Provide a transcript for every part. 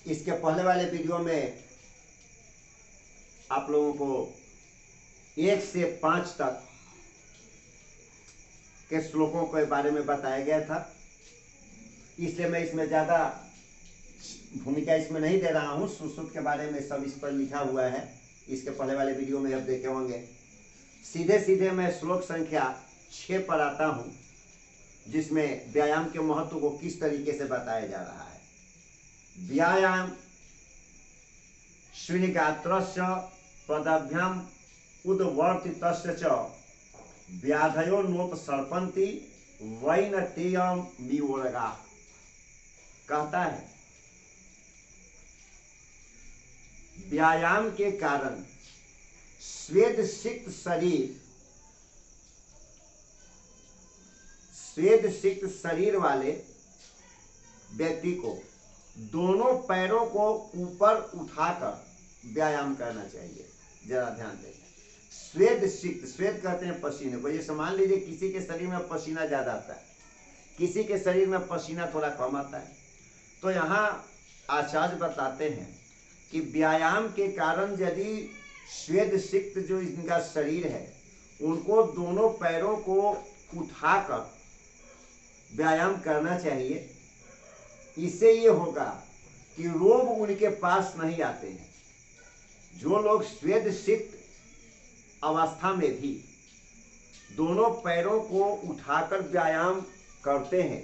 इसके पहले वाले वीडियो में आप लोगों को 1 से 5 तक के श्लोकों के बारे में बताया गया था, इसलिए मैं इसमें ज़्यादा भूमिका इसमें नहीं दे रहा हूँ। सुश्रुत के बारे में सब इस पर लिखा हुआ है, इसके पहले वाले वीडियो में जब देखे होंगे। सीधे सीधे मैं श्लोक संख्या 6 पर आता हूँ, जिसमें व्यायाम के महत्व को किस तरीके से बताया जा रहा है। व्यायाम श्रीगात्रस्य पदाभ्याम उद्वर्तितस्य च व्याधयो नोपसर्पन्ति वैनतेयम विवोरगा। कहता है व्यायाम के कारण स्वेद सिक्त शरीर वाले व्यक्ति को दोनों पैरों को ऊपर उठाकर व्यायाम करना चाहिए। जरा ध्यान दें, स्वेद सिक्त, स्वेद कहते हैं पसीने को। जैसे मान लीजिए किसी के शरीर में पसीना ज्यादा आता है, किसी के शरीर में पसीना थोड़ा कम आता है, तो यहाँ आचार्य बताते हैं कि व्यायाम के कारण यदि स्वेद सिक्त जो इनका शरीर है उनको दोनों पैरों को उठाकर व्यायाम करना चाहिए। इससे ये होगा कि रोग उनके पास नहीं आते हैं। जो लोग स्वेद सिक्त अवस्था में भी दोनों पैरों को उठाकर व्यायाम करते हैं,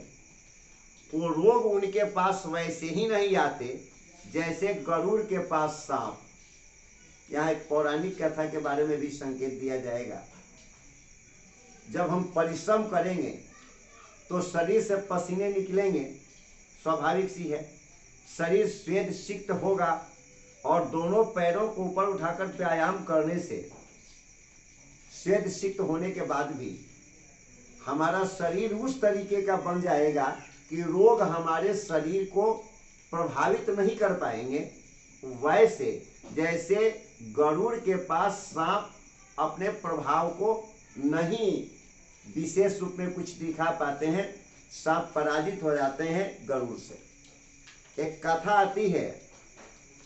वो रोग उनके पास वैसे ही नहीं आते जैसे गरुड़ के पास सांप। यहाँ एक पौराणिक कथा के बारे में भी संकेत दिया जाएगा। जब हम परिश्रम करेंगे तो शरीर से पसीने निकलेंगे, स्वाभाविक सी है। शरीर स्वेद सिक्त होगा और दोनों पैरों को ऊपर उठाकर व्यायाम करने से स्वेद सिक्त होने के बाद भी हमारा शरीर उस तरीके का बन जाएगा कि रोग हमारे शरीर को प्रभावित नहीं कर पाएंगे। वैसे जैसे गरुड़ के पास सांप अपने प्रभाव को नहीं विशेष रूप में कुछ दिखा पाते हैं, सांप पराजित हो जाते हैं गरुड़ से। एक कथा आती है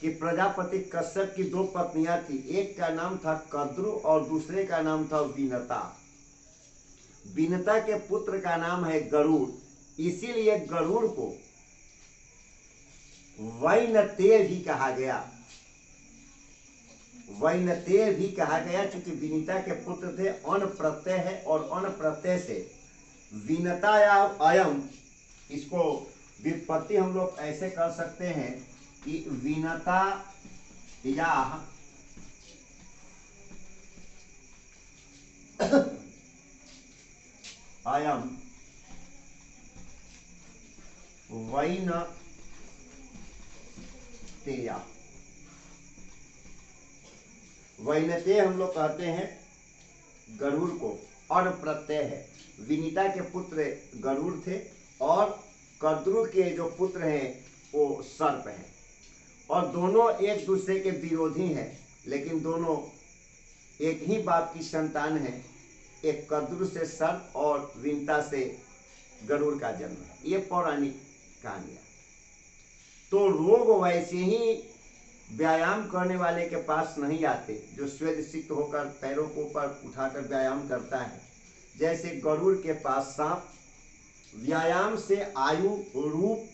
कि प्रजापति कश्यप की 2 पत्नियां थी। एक का नाम था कद्रु और दूसरे का नाम था विनता। विनता के पुत्र का नाम है गरुड़, इसीलिए गरुड़ को वैनतेय भी कहा गया। वैनतेय भी कहा गया क्योंकि विनिता के पुत्र थे। अन प्रत्यय है और अन प्रत्यय से विनता या अयम, इसको व्युत्पत्ति हम लोग ऐसे कर सकते हैं कि विनता या अयम वैनतेया। वैनतेय हम लोग कहते हैं गरुड़ को, और प्रत्यय है। विनीता के पुत्र गरुड़ थे और कद्रु के जो पुत्र हैं वो सर्प हैं, और दोनों एक दूसरे के विरोधी हैं, लेकिन दोनों एक ही बाप की संतान हैं। एक कद्रु से सर्प और विनीता से गरुड़ का जन्म है। ये पौराणिक कहानियां। तो रोग वैसे ही व्यायाम करने वाले के पास नहीं आते जो स्वेद सिक्त होकर पैरों को ऊपर उठाकर व्यायाम करता है। जैसे गरुड़ के पास सांप, व्यायाम से आयु रूप,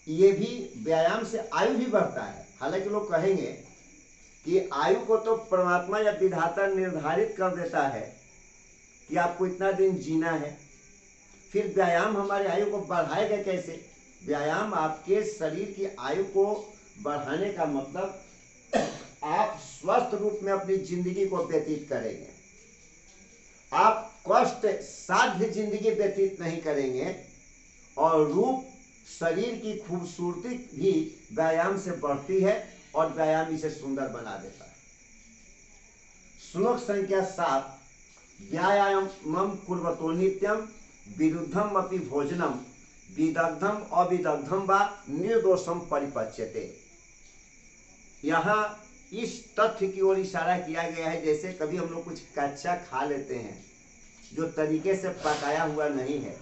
ये भी व्यायाम से आयु भी बढ़ता है। हालांकि लोग कहेंगे कि आयु को तो परमात्मा या विधाता निर्धारित कर देता है कि आपको इतना दिन जीना है, फिर व्यायाम हमारे आयु को बढ़ाएगा कैसे? व्यायाम आपके शरीर की आयु को बढ़ाने का मतलब आप स्वस्थ रूप में अपनी जिंदगी को व्यतीत करेंगे। आप कष्ट साध्य जिंदगी व्यतीत नहीं करेंगे, और रूप शरीर की खूबसूरती भी व्यायाम से बढ़ती है और व्यायाम इसे सुंदर बना देता है। श्लोक संख्या 7, व्यायामं कुर्वतो नित्यं विरुद्धम अपि भोजनम विदग्धम अविदग्धम वा निर्दोषम परिपच्यते। यहाँ इस तथ्य की ओर इशारा किया गया है, जैसे कभी हम लोग कुछ कच्चा खा लेते हैं जो तरीके से पकाया हुआ नहीं है,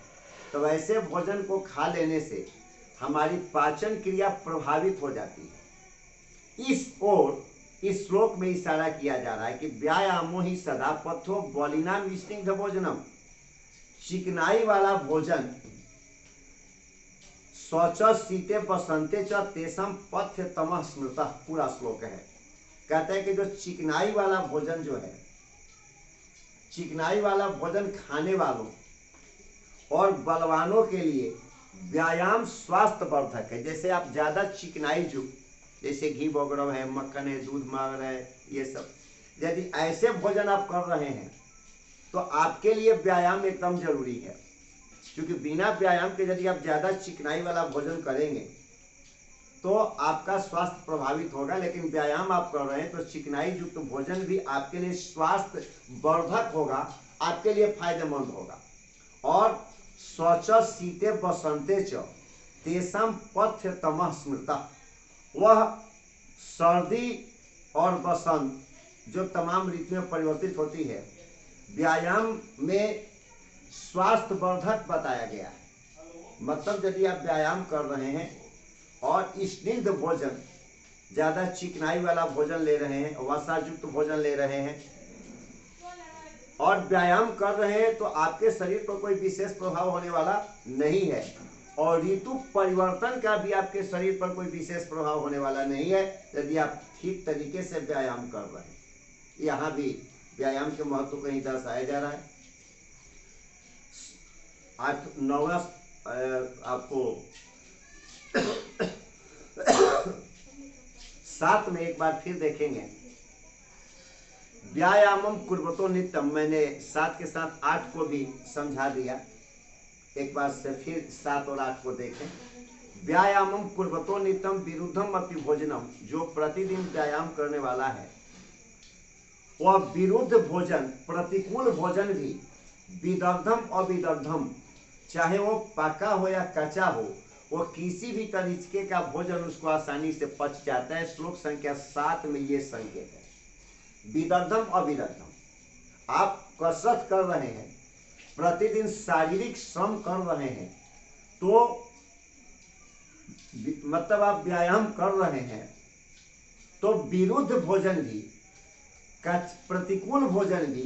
तो वैसे भोजन को खा लेने से हमारी पाचन क्रिया प्रभावित हो जाती है। इस ओर इस श्लोक में इशारा किया जा रहा है कि व्यायामो ही सदा पथ्यो बलिनाम स्निग्ध भोजनम, चिकनाई वाला भोजन शौच शीते बसंते च तेसम पथ्य तमः स्मृतः, पूरा श्लोक है। कहते हैं कि जो चिकनाई वाला भोजन जो है, चिकनाई वाला भोजन खाने वालों और बलवानों के लिए व्यायाम स्वास्थ्य वर्धक है। जैसे आप ज्यादा चिकनाई जो, जैसे घी वगैरह है, मक्खन है, दूध मांग रहे हैं, ये सब यदि ऐसे भोजन आप कर रहे हैं तो आपके लिए व्यायाम एकदम जरूरी है। क्योंकि बिना व्यायाम के यदि आप ज्यादा चिकनाई वाला भोजन करेंगे तो आपका स्वास्थ्य प्रभावित होगा। लेकिन व्यायाम आप कर रहे हैं तो चिकनाई युक्त भोजन भी आपके लिए स्वास्थ्य वर्धक होगा, आपके लिए फायदेमंद होगा। और शौच शीते बसंते च तेषां पथ्य तमः स्मृतः, वह सर्दी और बसंत जो तमाम ऋतु में परिवर्तित होती है, व्यायाम में स्वास्थ्य वर्धक बताया गया है। मतलब यदि आप व्यायाम कर रहे हैं और स्निग्ध भोजन, ज्यादा चिकनाई वाला भोजन ले रहे हैं, वसा युक्त भोजन ले रहे हैं और व्यायाम कर रहे हैं तो आपके शरीर पर कोई विशेष प्रभाव होने वाला नहीं है। और ऋतु परिवर्तन का भी आपके शरीर पर कोई विशेष प्रभाव होने वाला नहीं है यदि आप ठीक तरीके से व्यायाम कर रहे हैं। यहाँ भी व्यायाम के महत्व को ही दर्शाया जा रहा है। 9वां आपको 7 में एक बार फिर देखेंगे, व्यायामम कुर्वतो नित्यम। मैंने 7 के साथ 8 को भी समझा दिया, एक बार से फिर 7 और 8 को देखें। व्यायामम कुर्वतो नित्यम विरुद्धम अपि भोजनम, जो प्रतिदिन व्यायाम करने वाला है वह विरुद्ध भोजन, प्रतिकूल भोजन भी, विदग्धम अविदग्धम, चाहे वो पका हो या कच्चा हो, वो किसी भी तरीके का भोजन उसको आसानी से पच जाता है। श्लोक संख्या 7 में ये संकेत है, विदग्धम अविदग्धम। आप कसरत कर रहे हैं, प्रतिदिन शारीरिक श्रम कर रहे हैं, तो मतलब आप व्यायाम कर रहे हैं, तो विरुद्ध भोजन भी, प्रतिकूल भोजन भी,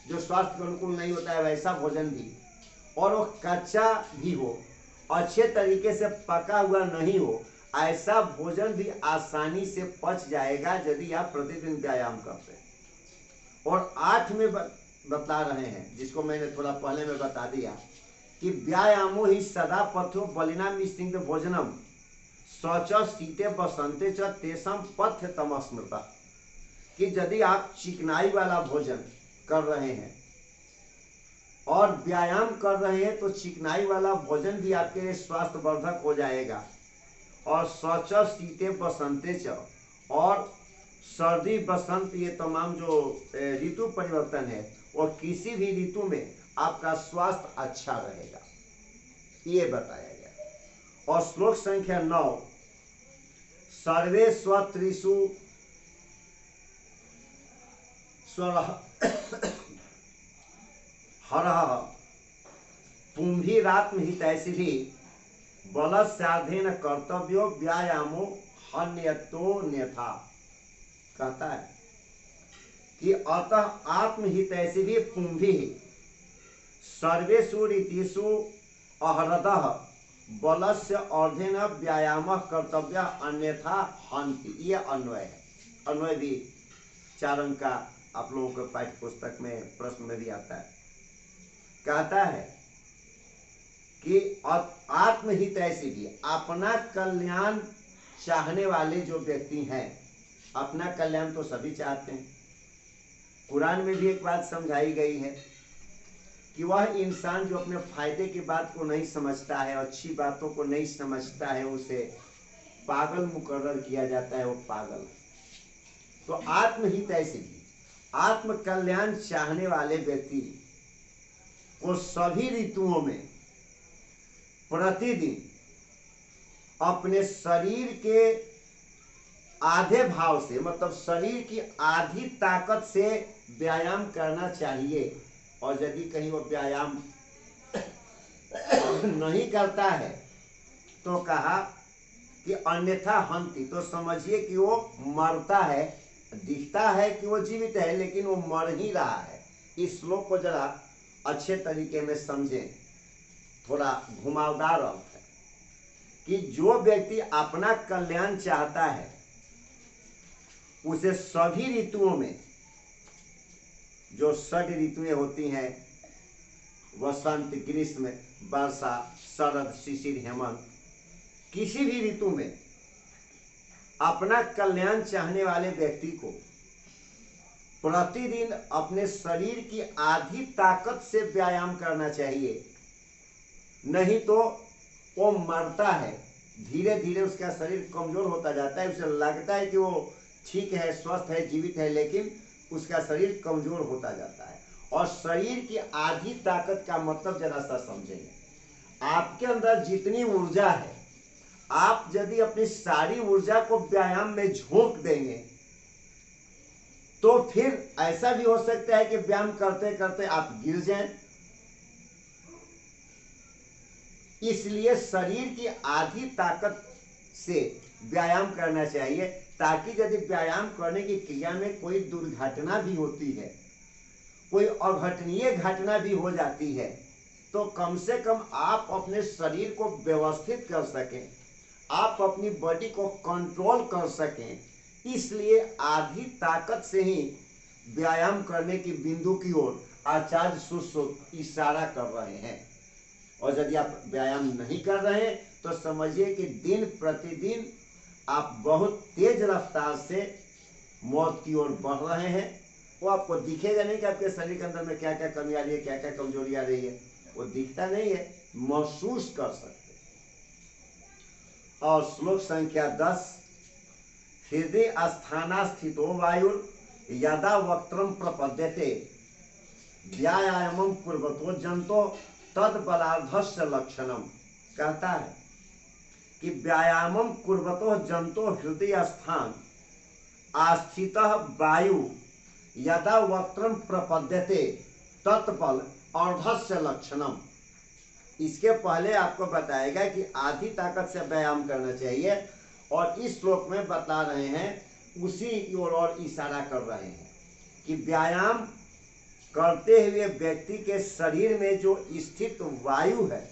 जो स्वास्थ्य के अनुकूल नहीं होता है वैसा भोजन भी, और वो कच्चा भी हो, अच्छे तरीके से पका हुआ नहीं हो, ऐसा भोजन भी आसानी से पच जाएगा यदि आप प्रतिदिन व्यायाम करते हैं। और 8 में बता रहे हैं, जिसको मैंने थोड़ा पहले में बता दिया कि व्यायामो ही सदा पथ्यो बलिनाम स्निग्ध भोजनम शौच शीते बसंते च तेषां पथ्य तमः स्मृतः, कि यदि आप चिकनाई वाला भोजन कर रहे हैं और व्यायाम कर रहे हैं तो चिकनाई वाला भोजन भी आपके लिए स्वास्थ्य वर्धक हो जाएगा। और शौच शीते बसंते च, और सर्दी बसंत ये तमाम जो ऋतु परिवर्तन है वो किसी भी ऋतु में आपका स्वास्थ्य अच्छा रहेगा, ये बताया गया। और श्लोक संख्या 9, सर्वे स्वत्रिषु हरः पुंभिरात्महितैषिभिः बलस्यार्धेन कर्तव्यो व्यायामो हन्यतोऽन्यथा। कहता है कि अतः आत्महितैषिभिः पुंभिः सर्वेषु ऋतुषु अहरदः बलस्य अर्धेन व्यायामः कर्तव्यः अन्यथा हन्ति। ये अन्वय है, अन्वय भी 4 अंक का आप लोगों के पाठ्य पुस्तक में प्रश्न में भी आता है। कहता है कि आत्महित ऐसी भी, अपना कल्याण चाहने वाले जो व्यक्ति हैं, अपना कल्याण तो सभी चाहते हैं। कुरान में भी एक बात समझाई गई है कि वह इंसान जो अपने फायदे की बात को नहीं समझता है, अच्छी बातों को नहीं समझता है, उसे पागल मुकर्रर किया जाता है, वो पागल। तो आत्महित ऐसी भी, आत्म कल्याण चाहने वाले व्यक्ति को सभी ऋतुओं में प्रतिदिन अपने शरीर के आधे भाव से, मतलब शरीर की आधी ताकत से व्यायाम करना चाहिए। और यदि कहीं वो व्यायाम नहीं करता है तो कहा कि अन्यथा हंति, तो समझिए कि वो मरता है, दिखता है कि वो जीवित है लेकिन वो मर ही रहा है। इस श्लोक को जरा अच्छे तरीके में समझें, थोड़ा घुमावदार अर्थ है कि जो व्यक्ति अपना कल्याण चाहता है उसे सभी ऋतुओं में, जो षड ऋतुएं होती हैं, वसंत, ग्रीष्म, वर्षा, शरद, शिशिर, हेमंत, किसी भी ऋतु में अपना कल्याण चाहने वाले व्यक्ति को प्रतिदिन अपने शरीर की आधी ताकत से व्यायाम करना चाहिए, नहीं तो वो मरता है, धीरे धीरे उसका शरीर कमजोर होता जाता है। उसे लगता है कि वो ठीक है, स्वस्थ है, जीवित है, लेकिन उसका शरीर कमजोर होता जाता है। और शरीर की आधी ताकत का मतलब जरा सा समझेंगे, आपके अंदर जितनी ऊर्जा है, आप यदि अपनी सारी ऊर्जा को व्यायाम में झोंक देंगे तो फिर ऐसा भी हो सकता है कि व्यायाम करते करते आप गिर जाएं। इसलिए शरीर की आधी ताकत से व्यायाम करना चाहिए, ताकि यदि व्यायाम करने की क्रिया में कोई दुर्घटना भी होती है, कोई अघटनीय घटना भी हो जाती है, तो कम से कम आप अपने शरीर को व्यवस्थित कर सकें, आप अपनी बॉडी को कंट्रोल कर सकें। इसलिए आधी ताकत से ही व्यायाम करने की बिंदु की ओर आचार्य सुश्रुत इशारा कर रहे हैं। और यदि आप व्यायाम नहीं कर रहे हैं तो समझिए कि दिन प्रतिदिन आप बहुत तेज रफ्तार से मौत की ओर बढ़ रहे हैं। वो आपको दिखेगा नहीं कि आपके शरीर के अंदर में क्या क्या कमी आ रही है, क्या क्या कमजोरी आ रही है, वो दिखता नहीं है, महसूस कर सकते। और श्लोक संख्या 10, हृदय स्थाना स्थितो वायुर यदा वक्त्रम प्रपद्यते व्यायामं कुर्वतो जंतो तद बलार्धस्य लक्षणम। कहता है कि व्यायामं कुर्वतो जंतो हृदय स्थान आस्थितः वायु यदा वक्त्रम प्रपद्यते तत्बल अर्धस्य लक्षणम। इसके पहले आपको बताएगा कि आधी ताकत से व्यायाम करना चाहिए, और इस श्लोक में बता रहे हैं, उसी की ओर इशारा कर रहे हैं कि व्यायाम करते हुए व्यक्ति के शरीर में जो स्थित वायु है,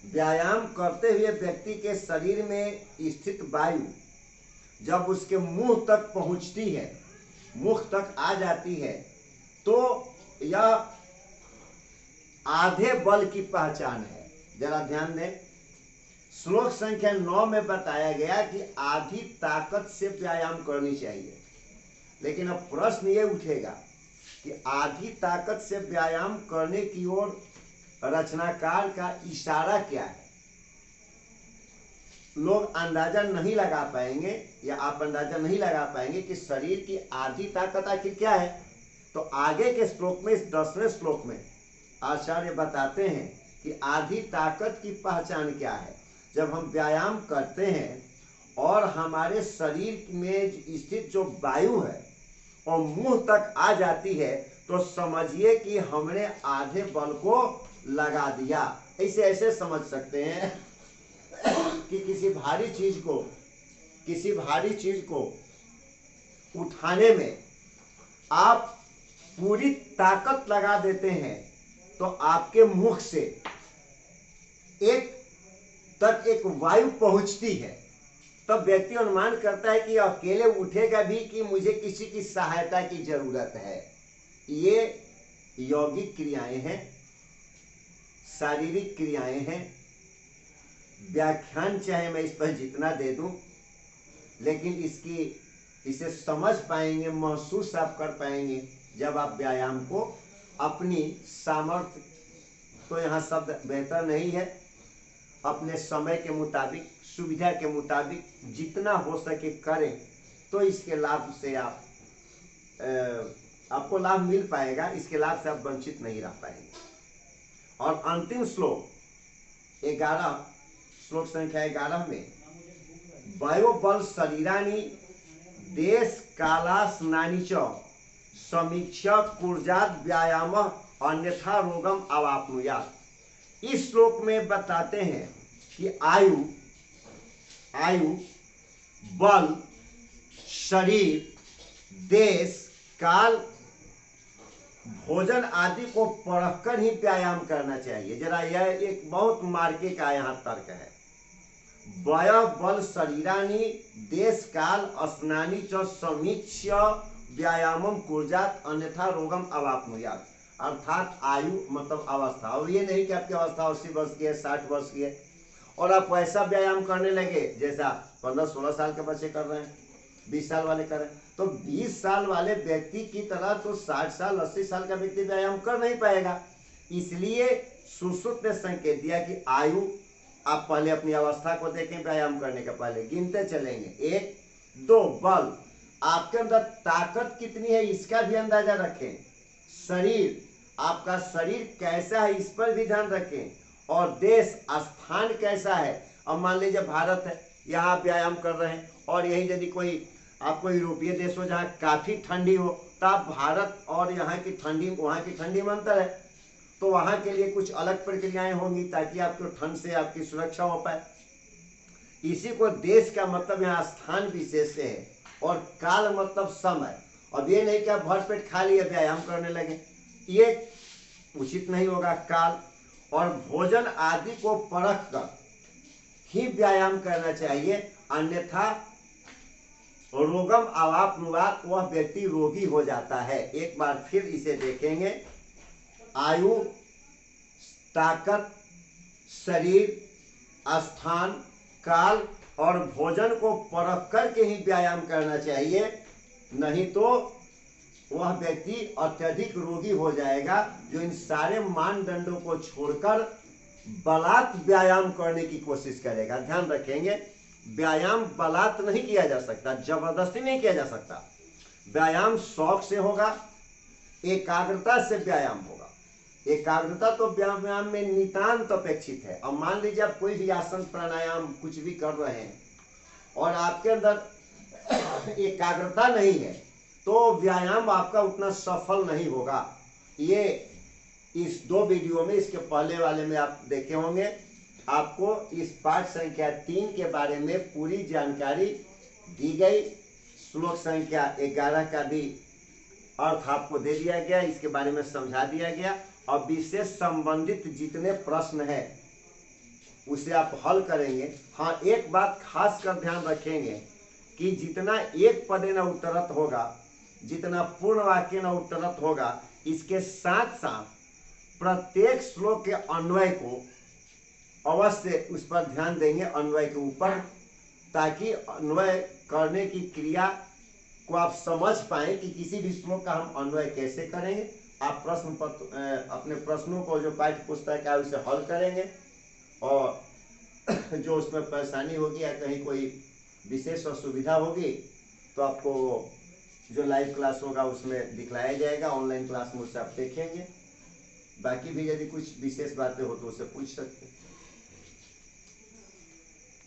व्यायाम करते हुए व्यक्ति के शरीर में स्थित वायु जब उसके मुंह तक पहुंचती है, मुख तक आ जाती है, तो यह आधे बल की पहचान है। जरा ध्यान दें, श्लोक संख्या 9 में बताया गया कि आधी ताकत से व्यायाम करनी चाहिए, लेकिन अब प्रश्न ये उठेगा कि आधी ताकत से व्यायाम करने की ओर रचनाकार का इशारा क्या है। लोग अंदाजा नहीं लगा पाएंगे, या आप अंदाजा नहीं लगा पाएंगे कि शरीर की आधी ताकत आखिर क्या है। तो आगे के श्लोक में, इस 10वें श्लोक में आचार्य बताते हैं कि आधी ताकत की पहचान क्या है। जब हम व्यायाम करते हैं और हमारे शरीर में स्थित जो वायु है और मुंह तक आ जाती है, तो समझिए कि हमने आधे बल को लगा दिया। ऐसे ऐसे समझ सकते हैं कि किसी भारी चीज को उठाने में आप पूरी ताकत लगा देते हैं, तो आपके मुख से एक वायु पहुंचती है, तब व्यक्ति अनुमान करता है कि अकेले उठेगा भी कि मुझे किसी की सहायता की जरूरत है। ये यौगिक क्रियाएं हैं, शारीरिक क्रियाएं हैं। व्याख्यान चाहे मैं इस पर जितना दे दूं, लेकिन इसे समझ पाएंगे, महसूस आप कर पाएंगे जब आप व्यायाम को अपनी सामर्थ्य, तो यहाँ शब्द बेहतर नहीं है, अपने समय के मुताबिक, सुविधा के मुताबिक जितना हो सके करें, तो इसके लाभ से आपको लाभ मिल पाएगा, इसके लाभ से आप वंचित नहीं रह पाएंगे। और अंतिम श्लोक 11, श्लोक संख्या 11 में वयोबल शरीरानी देश कालास्नानि च समीक्षा कुर्जात व्यायाम अन्यथा रोगम अवाप्नुयात्। इस श्लोक में बताते हैं कि आयु बल, शरीर, देश, काल, भोजन आदि को परखकर ही व्यायाम करना चाहिए। जरा यह एक बहुत मार्के का यहाँ तर्क है। वय बल शरीरानि देश काल स्नानि च समीक्ष्य व्यायामम कुर्यात् अन्यथा रोगम अवाप्नुयात्। अर्थात आयु मतलब अवस्था, और ये नहीं कि आपकी अवस्था 80 वर्ष की है, 60 वर्ष की है और आप वैसा व्यायाम करने लगे जैसा 15-16 साल के बच्चे कर रहे हैं, 20 साल वाले कर रहे हैं। तो 20 साल वाले व्यक्ति की तरह तो 60 साल 80 साल का व्यक्ति व्यायाम कर नहीं पाएगा। इसलिए सुश्रुत ने संकेत दिया कि आयु, आप पहले अपनी अवस्था को देखें, व्यायाम करने के पहले गिनते चलेंगे। 1, 2 बल, आपके अंदर ताकत कितनी है इसका भी अंदाजा रखें। शरीर, आपका शरीर कैसा है इस पर भी ध्यान रखें। और देश, स्थान कैसा है। अब मान लीजिए भारत है, यहाँ आप व्यायाम कर रहे हैं और यही यदि कोई आपको यूरोपीय देश हो जहाँ काफी ठंडी हो, तो आप भारत और यहाँ की ठंडी, वहाँ की ठंडी में अंतर है, तो वहाँ के लिए कुछ अलग प्रक्रियाएं होंगी ताकि आपको ठंड से आपकी सुरक्षा हो पाए। इसी को देश का मतलब यहाँ स्थान विशेष से है और काल मतलब समय। अब ये नहीं कि आप भर पेट खा लिए व्यायाम करने लगे, ये उचित नहीं होगा। काल और भोजन आदि को परख कर ही व्यायाम करना चाहिए, अन्यथा रोगम अवाप्नुयात्, वह व्यक्ति रोगी हो जाता है। एक बार फिर इसे देखेंगे। आयु, ताकत, शरीर, स्थान, काल और भोजन को परख करके ही व्यायाम करना चाहिए, नहीं तो वह व्यक्ति अत्यधिक रोगी हो जाएगा जो इन सारे मानदंडों को छोड़कर बलात् व्यायाम करने की कोशिश करेगा। ध्यान रखेंगे, व्यायाम बलात् नहीं किया जा सकता, जबरदस्ती नहीं किया जा सकता। व्यायाम शौक से होगा, एकाग्रता से व्यायाम होगा। एकाग्रता तो व्यायाम में नितांत अपेक्षित है। अब मान लीजिए आप कोई भी आसन प्राणायाम कुछ भी कर रहे हैं और आपके अंदर एकाग्रता नहीं है, तो व्यायाम आपका उतना सफल नहीं होगा। ये इस 2 वीडियो में, इसके पहले वाले में आप देखे होंगे, आपको इस पाठ संख्या 3 के बारे में पूरी जानकारी दी गई। श्लोक संख्या 11 का भी अर्थ आपको दे दिया गया, इसके बारे में समझा दिया गया और विशेष संबंधित जितने प्रश्न है उसे आप हल करेंगे। हाँ, एक बात खास कर ध्यान रखेंगे कि जितना एक पदे न उत्तरत होगा, जितना पूर्ण वाक्य न उत्तरत होगा, इसके साथ साथ प्रत्येक श्लोक के अन्वय को अवश्य उस पर ध्यान देंगे, अन्वय के ऊपर, ताकि अन्वय करने की क्रिया को आप समझ पाएं कि किसी भी श्लोक का हम अन्वय कैसे करेंगे। आप प्रश्न पत्र, अपने प्रश्नों को जो पाठ्य पुस्तक है उसे हल करेंगे और जो उसमें परेशानी होगी या कहीं कोई विशेष असुविधा होगी तो आपको जो लाइव क्लास होगा उसमें दिखलाया जाएगा। ऑनलाइन क्लास में उससे आप देखेंगे। बाकी भी यदि कुछ विशेष बातें हो तो उसे पूछ सकते हैं।